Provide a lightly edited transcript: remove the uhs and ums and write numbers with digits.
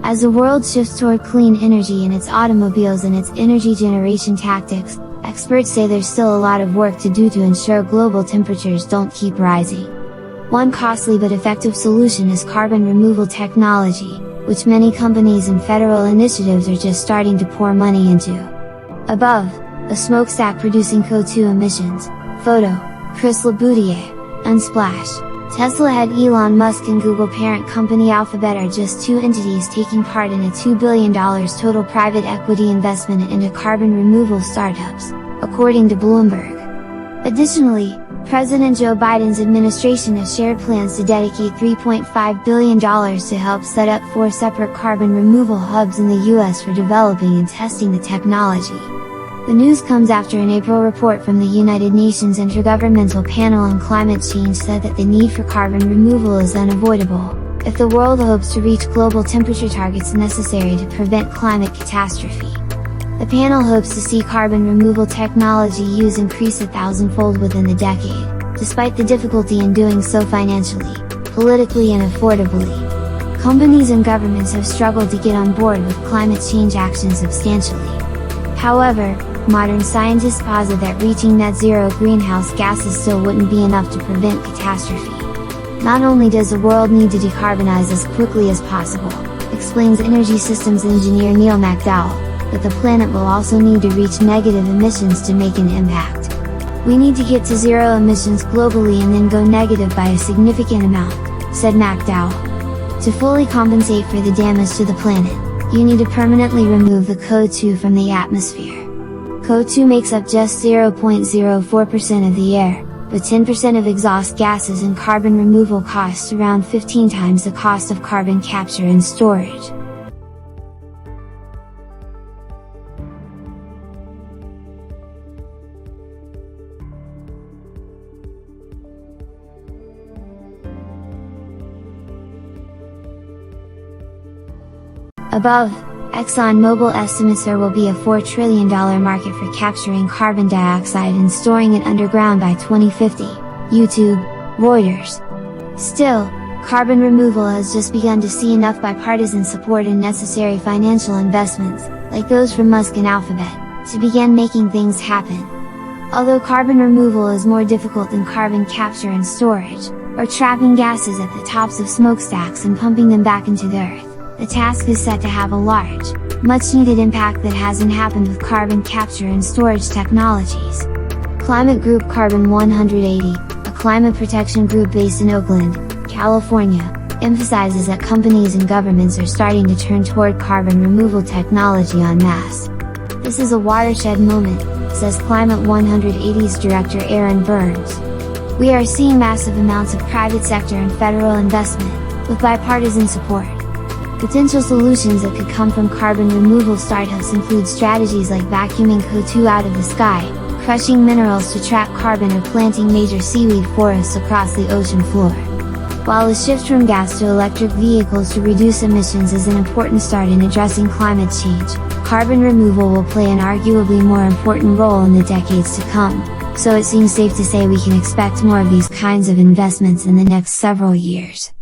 As the world shifts toward clean energy in its automobiles and its energy generation tactics, experts say there's still a lot of work to do to ensure global temperatures don't keep rising. One costly but effective solution is carbon removal technology, which many companies and federal initiatives are just starting to pour money into. Above, a smokestack producing CO2 emissions. Photo, Chris Laboutier, Unsplash. Tesla head Elon Musk and Google parent company Alphabet are just two entities taking part in a $2 billion total private equity investment into carbon removal startups, according to Bloomberg. Additionally, President Joe Biden's administration has shared plans to dedicate $3.5 billion to help set up 4 separate carbon removal hubs in the US for developing and testing the technology. The news comes after an April report from the United Nations Intergovernmental Panel on Climate Change said that the need for carbon removal is unavoidable, if the world hopes to reach global temperature targets necessary to prevent climate catastrophe. The panel hopes to see carbon removal technology use increase 1,000-fold within the decade, despite the difficulty in doing so financially, politically and affordably. Companies and governments have struggled to get on board with climate change action substantially. However, modern scientists posit that reaching net zero greenhouse gases still wouldn't be enough to prevent catastrophe. Not only does the world need to decarbonize as quickly as possible, explains energy systems engineer Neil McDowell, but the planet will also need to reach negative emissions to make an impact. We need to get to zero emissions globally and then go negative by a significant amount, said McDowell. To fully compensate for the damage to the planet, you need to permanently remove the CO2 from the atmosphere. CO2 makes up just 0.04% of the air, but 10% of exhaust gases, and carbon removal costs around 15 times the cost of carbon capture and storage. Above, ExxonMobil estimates there will be a $4 trillion market for capturing carbon dioxide and storing it underground by 2050, YouTube, Reuters. Still, carbon removal has just begun to see enough bipartisan support and necessary financial investments, like those from Musk and Alphabet, to begin making things happen. Although carbon removal is more difficult than carbon capture and storage, or trapping gases at the tops of smokestacks and pumping them back into the earth, the task is set to have a large, much-needed impact that hasn't happened with carbon capture and storage technologies. Climate group Carbon 180, a climate protection group based in Oakland, California, emphasizes that companies and governments are starting to turn toward carbon removal technology en masse. This is a watershed moment, says Climate 180's director Aaron Burns. We are seeing massive amounts of private sector and federal investment, with bipartisan support. Potential solutions that could come from carbon removal startups include strategies like vacuuming CO2 out of the sky, crushing minerals to trap carbon, or planting major seaweed forests across the ocean floor. While the shift from gas to electric vehicles to reduce emissions is an important start in addressing climate change, carbon removal will play an arguably more important role in the decades to come, so it seems safe to say we can expect more of these kinds of investments in the next several years.